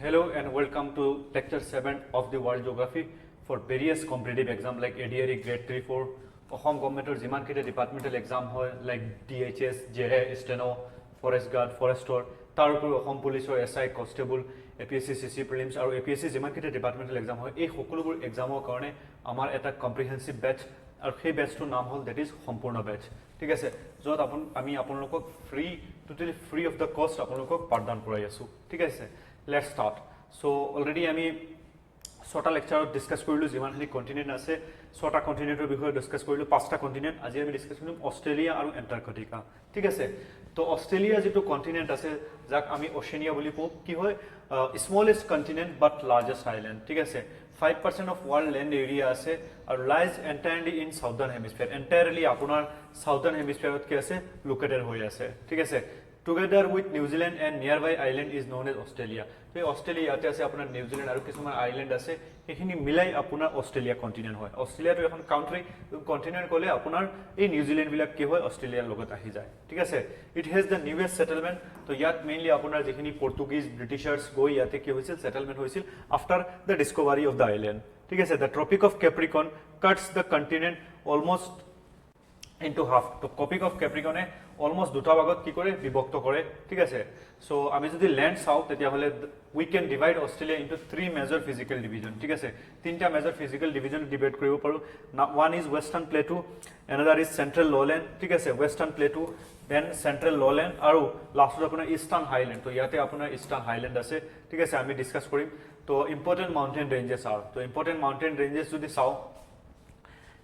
Hello and welcome to lecture 7 of the World Geography for various competitive exams like ADRE grade 3 4 Assam government jiman kete departmental exam hoy like DHS JE steno forest guard forestor tar upor Assam police or SI constable APSC CC prelims aru APSC jiman kete departmental exam hoy ei hokolobur examor karone amar eta comprehensive batch aru সেই batch to naam hol that is সম্পূৰ্ণ batch ঠিক আছে যত আমি আপোনালোকক totally free of the cost আপোনালোকক পাঠদান কৰাই আছো ঠিক আছে Let's start. So already আমি ছটা লেকচাৰত ডিসকাস কৰিলো যিমান খিনি কন্টিনেন্ট আছে ছটা কন্টিনেন্টৰ বিষয়ে ডিসকাস কৰিলো পাঁচটা কন্টিনেন্ট আজি আমি ডিসকাস কৰিম অস্ট্ৰেলিয়া আৰু এন্টাৰ্কটিকা ঠিক আছে তো অস্ট্ৰেলিয়া যেটো কন্টিনেন্ট আছে যাক আমি ওশেনিয়া বুলি কওঁ কি হয় স্মলেষ্ট কন্টিনেন্ট বাট লাৰ্জেষ্ট আইল্যান্ড ঠিক আছে 5% of world land area আছে আৰু lies entirely in southern hemisphere entirely আপোনাৰ southern hemisphere ত কি আছে located হৈ আছে ঠিক আছে Together with New Zealand and nearby island is known as Australia. So Australia ate ase apuna New Zealand aru kisuman island ase ekhini milai apuna Australia continent hoy. Australia to ekhon country continent kole apunar ei New Zealand bilak ki hoy Australia logot ahi jay. Thik ase it has the newest settlement to yat mainly apunar jekhini Portuguese Britishers goi yate ki hoisil settlement hoisil after the discovery of the island. Thik ase the Tropic of Capricorn cuts the continent almost into half to Tropic of Capricorn almost দুটা ভাগত কি কৰে বিভক্ত কৰে ঠিক আছে so আমি যদি ল্যান্ড চাও তেতিয়া হলে we can divide Australia into three major physical division ঠিক আছে তিনটা মেজৰ physical division ডিভাইড কৰিব পাৰো one is western plateau another is central lowland ঠিক আছে western plateau then central lowland আৰু লাষ্টত আপোনাৰ eastern highland তো ইয়াতে আপোনাৰ eastern highland আছে ঠিক আছে আমি ডিসকাস কৰিম তো important mountain ranges are তো important mountain ranges যদি চাও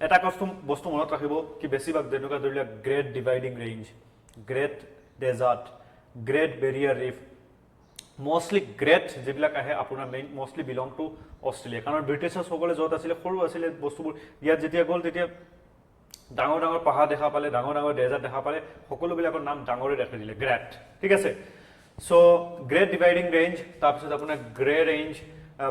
এটা বস্তু মনত ৰাখিব কি বেছিভাগ যেনেকুৱা ধৰিলা great dividing range great desert great barrier reef mostly great যেবিলাক আহে আপোনাৰ main mostly belong to Australia কাৰণ ব্ৰিটিছাৰ্ছ সকলে যত আছিল সৰু আছিল বস্তুবোৰ ইয়াত যেতিয়া গল তেতিয়া ডাঙৰ ডাঙৰ পাহাৰ দেখা পালে ডাঙৰ ডাঙৰ ডেজাৰ্ট দেখা পালে সকলোবিলাকৰ নাম ডাঙৰে ৰাখি দিলে গ্ৰেট ঠিক আছে সো গ্ৰেট ডিভাইডিং ৰেঞ্জ তাৰপিছত আপোনাৰ grey range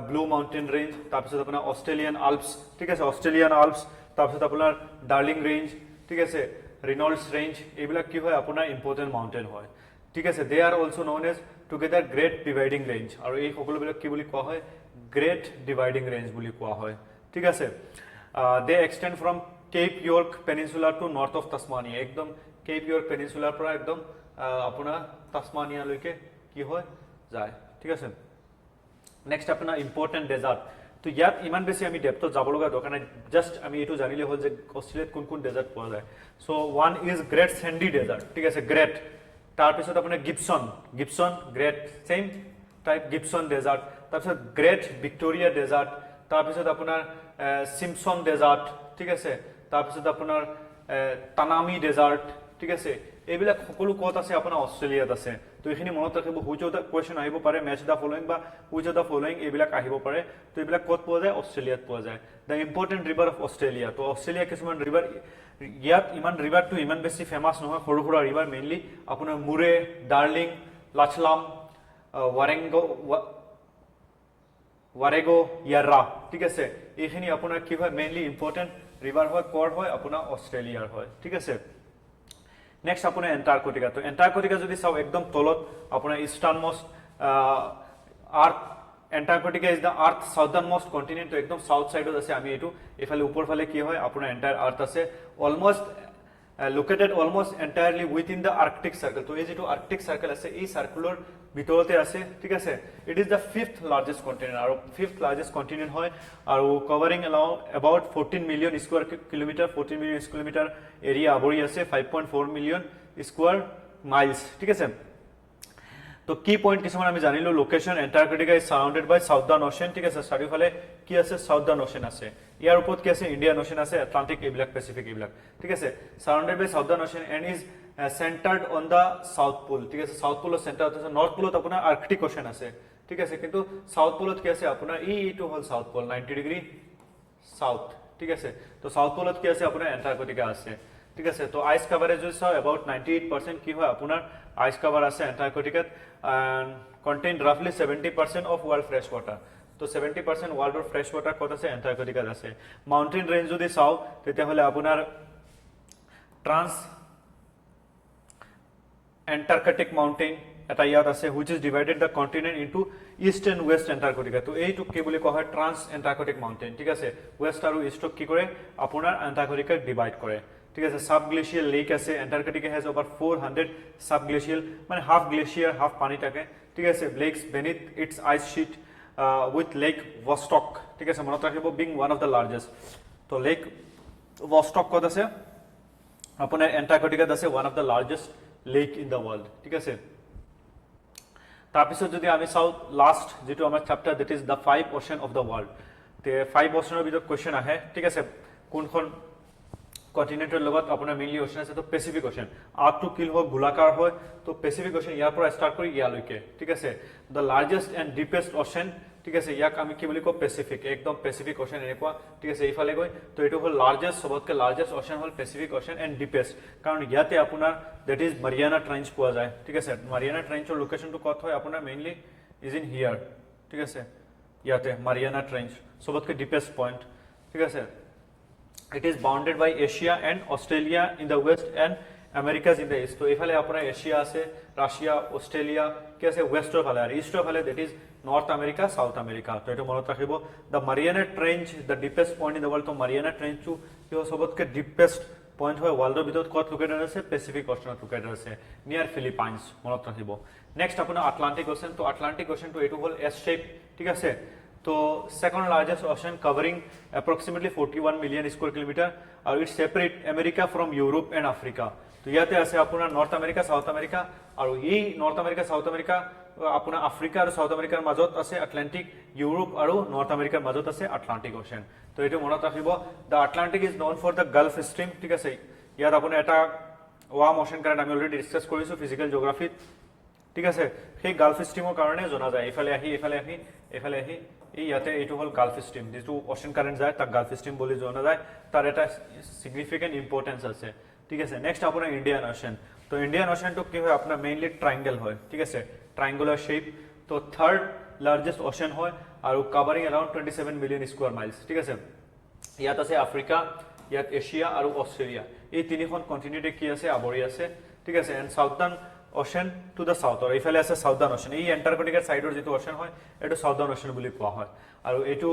blue mountain range তাৰপিছত আপোনাৰ অষ্ট্ৰেলিয়ান আল্পছ ঠিক আছে অষ্ট্ৰেলিয়ান আল্পছ তাৰপিছত আপোনাৰ ডাৰ্লিং ৰেঞ্জ ঠিক আছে ৰিনল্ডছ ৰেঞ্জ এইবিলাক কি হয় আপোনাৰ ইম্পৰ্টেন্ট মাউণ্টেন হয় ঠিক আছে they are also known as together great dividing range আৰু এই সকলোবিলাক কি বুলি কোৱা হয় গ্ৰেট ডিভাইডিং ৰেঞ্জ বুলি কোৱা হয় ঠিক আছে they extend from Cape York peninsula to north of Tasmania একদম কেপ ইয়ৰ্ক পেনিনসুলাৰ পৰা একদম আপোনাৰ তাসমানিয়া লৈকে কি হয় যায় ঠিক আছে নেক্সট আপোনাৰ ইম্পৰ্টেন্ট ডেজাৰ্ট তো ইয়াত ইমান বেছি আমি ডেপথত যাব লগা দৰকাৰ নাই জাস্ট আমি এটো জানিলে হল যে অস্ট্ৰেলিয়াত কোন কোন ডেজাৰ্ট পোৱা যায় so one is great sandy desert ঠিক আছে গ্ৰেট তাৰ পিছত আপোনাৰ Gibson great same type Gibson desert তাৰ পিছত গ্ৰেট ভিক্টোৰিয়া ডেজাৰ্ট তাৰ পিছত আপোনাৰ সিম্পসন ডেজাৰ্ট ঠিক আছে তাৰ পিছত আপোনাৰ তানামি ডেজাৰ্ট ঠিক আছে এইবিলাক সকলো কত আছে আপোনাৰ অস্ট্ৰেলিয়াত আছে তো এখিনি মনত ৰাখিব হুইচ অফ দা কোৱেশ্চন আহিব পাৰে ম্যাচ দা ফলোইং বা হুইচ অফ দা ফলোইং এইবিলাক আহিব পাৰে তো এইবিলাক কত পোৱা যায় অস্ট্ৰেলিয়াত পোৱা যায় দা ইম্পৰ্টেন্ট ৰিভাৰ অফ অস্ট্ৰেলিয়া তো অস্ট্ৰেলিয়া কিছুমান ৰিভাৰ ইয়াত ইমান ৰিভাৰটো ইমান বেছি ফেমাস নহয় সৰু সৰু ৰিভাৰ মেইনলি আপোনাৰ মুৰে ডাৰ্লিং লাচলাম ৱাৰেগো ইয়াৰা ঠিক আছে এইখিনি আপোনাৰ কি হয় মেইনলি ইম্পৰ্টেন্ট ৰিভাৰ হয় কৰ হয় আপোনাৰ অস্ট্ৰেলিয়াৰ হয় ঠিক আছে Next apuna Antarctica. So Antarctica jodi saw ekdom tolot apuna easternmost earth Antarctica is the earth southernmost continent to ekdom south side ot ase ami etu efale upor phale ki hoy apuna entire earth ase almost located almost entirely within the Arctic circle. So ei jetu Arctic circle ase ei circular ভিতৰতে আছে ঠিক আছে it is the fifth largest continent আৰু fifth largest continent হয় আৰু covering about 14 million square kilometer 14 million square kilometer area আবৰি আছে 5.4 million square miles ঠিক আছে তো কি পয়েন্ট কিছুমান আমি জানিলো location Antarctica is surrounded by southern ocean ঠিক আছে চাৰিওফালে কি আছে southern ocean আছে ইয়াৰ ওপৰত কি আছে Indian ocean আছে Atlantic এইবিলাক Pacific এইবিলাক ঠিক আছে surrounded by southern ocean and is centered on the south pole ঠিক আছে south pole center আছে north pole আপোনাৰ arctic ocean আছে ঠিক আছে কিন্তু south pole কি আছে আপোনাৰ এইটো হল south pole 90 degree south ঠিক আছে তো south pole কি আছে আপোনাৰ Antarctica আছে ঠিক আছে তো ice coverage is about 98% কি হয় আপোনাৰ ice cover আছে Antarctica and contain roughly 70% of world fresh water তো 70% world of fresh water কত আছে Antarctica আছে mountain range যদি চাও তেতিয়া হলে আপোনাৰ ট্রান্স Antarctic mountain এটা ইয়াত আছে which is divided the continent into east and west Antarctica তো এইটো কি বুলি কোৱা হয় ট্ৰান্স এন্টাৰ্কটিক মাউন্টেন ঠিক আছে ওয়েস্ট আৰু ইষ্টক কি কৰে আপোনাৰ এন্টাৰ্কটিকা ডিভাইড কৰে ঠিক আছে সাবগ্লেশিয়াল লেক আছে এন্টাৰ্কটিকা has over 400 সাবগ্লেশিয়াল মানে হাফ গ্লেশিয়ার হাফ পানি থাকে ঠিক আছে lakes beneath its ice sheet with lake vostok ঠিক আছে মনত ৰাখিব being one of the largest তো লেক vostok কত আছে আপোনাৰ এন্টাৰ্কটিকা আছে one of the largest lake in the world ঠিক আছে তাৰপিছত যদি আমি চাও লাস্ট যেটো আমাৰ chapter that is the 5 ocean of the world তে 5 ওশেনৰ ভিতৰত কোৱেশ্চন আহে ঠিক আছে কোনখন কন্টিনেন্টেৰ লগত আপোনাৰ মেইনলি ওশেন আছে তো পেসিফিক ওশেন আৰ্কটো কিল হয় গোলাকাৰ হয় তো পেসিফিক ওশেন ইয়াৰ পৰা স্টাৰ্ট কৰি ইয়ালৈকে ঠিক আছে the largest and deepest ocean ঠিক আছে ইয়াক আমি কি বুলি কও পেসিফিক একদম পেসিফিক ওশেন এনেকুৱা ঠিক আছে এইফালে গৈ তো এটো হল লাৰ্জেস্ট সবতকে লাৰ্জেস্ট ওশেন হল পেসিফিক ওশেন এন্ড ডিপেস্ট কাৰণ ইয়াতে আপোনাৰ দ্যাট ইজ মাৰিয়ানা ট্ৰেঞ্চ পোৱা যায় ঠিক আছে মাৰিয়ানা ট্ৰেঞ্চৰ লোকেশনটো কত হয় আপোনাৰ মেইনলি ইজ ইন হিয়াৰ ঠিক আছে ইয়াতে মাৰিয়ানা ট্ৰেঞ্চ সবতকে ডিপেস্ট পয়েন্ট ঠিক আছে it is bounded by Asia and Australia in the west and Americas in the east তো এফালে আপোনাৰ এশিয়া আছে ৰাশিয়া অস্ট্ৰেলিয়া কি আছে ওয়েস্টৰ ফালে আৰু ইষ্টৰ ফালে that is North America South America তো এটা মনত ৰাখিব the Mariana Trench the deepest point in the world তো মাৰিয়ানা ট্ৰেঞ্চটো কি সবতকে ডিপেস্ট পয়েন্ট হয় ওয়াৰ্ল্ডৰ ভিতৰত কত লোকেটেড আছে পেসিফিক ওশেনত লোকেটেড আছে নিয়াৰ ফিলিপাইন্স মনত ৰাখিব নেক্সট আপোনাৰ আটলান্টিক ওশেন তো আটলান্টিক ওশেন তো এটো হল এস শেপ ঠিক আছে तो second largest ocean covering approximately 41 million square kilometer और it separate America from Europe and Africa तो ইয়াতে আছে আপোনাৰ নৰ্থ আমেৰিকা সাউথ আমেৰিকা আৰু এই নৰ্থ আমেৰিকা সাউথ আমেৰিকা আপোনাৰ আফ্ৰিকা আৰু সাউথ আমেৰিকাৰ মাজত আছে আটলান্টিক ইউৰোপ আৰু নৰ্থ আমেৰিকাৰ মাজত আছে আটলান্টিক ওশেন তো এটো মনত ৰাখিব the Atlantic is known for the Gulf Stream ঠিক আছে ইয়াত আপোনাৰ এটা ওয়াৰ্ম ওশেন কাৰেন্ট আমি অলৰেডি ডিসকাস কৰিছো ফিজিক্যাল জিওগ্ৰাফিত ঠিক আছে সেই গালফ ষ্ট্ৰীমৰ কাৰণে জনা যায় এফালে আহি এফালে আহি এই ইয়াতে এইটো হল গালফ ষ্ট্ৰীম যেটো ওশেন কাৰেন্ট যায় তাক গালফ ষ্ট্ৰীম বুলি জনা যায় তাৰ এটা সিগনিফিকেন্ট ইম্পৰ্টেন্স আছে ঠিক আছে নেক্সট আপোনাৰ ইন্ডিয়ান ওশেন তো ইন্ডিয়ান ওশেনটো কি হয় আপোনাৰ মেইনলি ট্ৰায়াঙ্গল হয় ঠিক আছে ট্ৰায়াঙ্গুলাৰ শেপ তো থাৰ্ড লাৰ্জেস্ট ওশেন হয় আৰু covering around 27 million square Miles ঠিক আছে ইয়াত আছে আফ্ৰিকা ইয়াত এছিয়া আৰু অস্ট্ৰেলিয়া এই তিনিখন কন্টিনেন্টে কি আছে আবৰি আছে ঠিক আছে and Southern Ocean to the south আৰু ইফালে আছে সাউথাৰ্ন ওশেন এই এন্টাৰ্কটিকাৰ সাইডৰ যেটো ওশেন হয় এটো সাউথাৰ্ন ওশেন বুলি কোৱা হয় আৰু এটো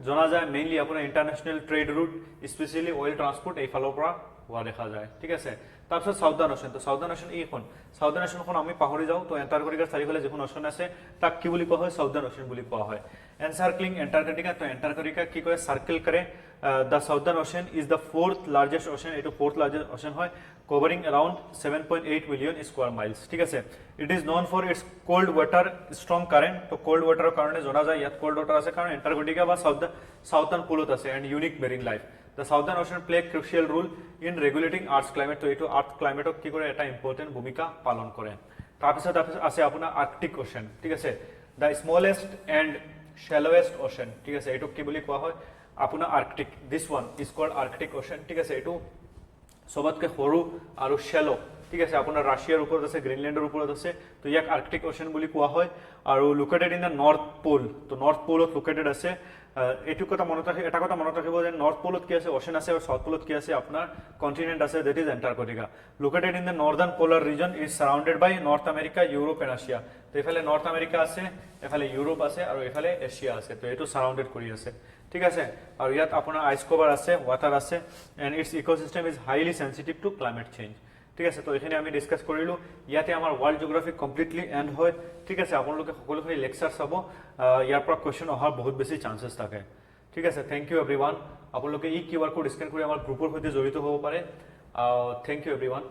জনা যায় মেইনলি আপোনাৰ international trade route specially oil transport এই ফালৰ পৰা হোৱা দেখা যায় ঠিক আছে তাৰপিছত সাউথাৰ্ন ওশেন তো সাউথাৰ্ন ওশেন এইখন সাউথাৰ্ন ওশেনখন আমি পাহৰি যাও তো এন্টাৰ্কটিকাৰ চাৰিফালে যেখন ওশেন আছে তাক কি বুলি কোৱা হয় সাউথাৰ্ন ওশেন বুলি কোৱা হয় এনসাৰ্কলিং এন্টাৰ্কটিকা তো এন্টাৰ্কটিকা কি কৰে সাৰ্কেল কৰে the southern ocean is the fourth largest ocean eto fourth largest ocean hoy covering around 7.8 million square miles ঠিক আছে it is known for its cold water strong current to cold water er karone jona jay yat cold water ase karon antarctica ba southern polot ase and unique marine life the southern ocean play a crucial role in regulating earth's climate to eto earth climate ok ki kore eta important bhumika palon kore tarpisot ase apuna arctic ocean ঠিক আছে the smallest and shallowest ocean ঠিক আছে eto ki boli koa hoy আপোনাৰ Arctic this one is called Arctic ocean ঠিক আছে এটো সবতকে সৰু আৰু শ্যালো ঠিক আছে আপোনাৰ ৰাশিয়াৰ ওপৰত আছে গ্ৰীনল্যান্ডৰ ওপৰত আছে তো ইয়াক আৰ্কটিক ওশেন বুলি কোৱা হয় আৰু located in the north pole তো নৰ্থ পোলত লোকেটেড আছে এটো কথা মনত ৰাখিব এটা কথা মনত ৰাখিব যে নৰ্থ পোলত কি আছে ওশেন আছে আৰু সাউথ পোলত কি আছে আপোনাৰ কন্টিনেন্ট আছে that is Antarctica located in the northern polar region is surrounded by north America Europe and Asia তো এফালে নর্থ আমেরিকা আছে এফালে ইউরোপ আছে আৰু এফালে এশিয়া আছে তো এটো সাৰাউন্ডেড কৰি আছে ঠিক আছে আৰু ইয়াত আপোনাৰ আইস কভার আছে ওয়াটার আছে and its ecosystem is highly sensitive to climate change ঠিক আছে তো এখানে আমি ডিসকাস কৰিলো ইয়াতে আমাৰ ওয়াৰ্ল্ড জিওগ্ৰাফি কমপ্লিটলি এন্ড হয় ঠিক আছে আপোনালোকে সকলোখিনি লেকচাৰ চাব ইয়াৰ পৰা কোৱেশ্চন অহাৰ বহুত বেছি চান্সেস থাকে ঠিক আছে থ্যাংক ইউ এভৰিওয়ান আপোনালোকে এই কিউআৰ কোড স্ক্যান কৰি আমাৰ গ্ৰুপৰ সৈতে জড়িত হ'ব পাৰে থ্যাংক ইউ এভৰিওয়ান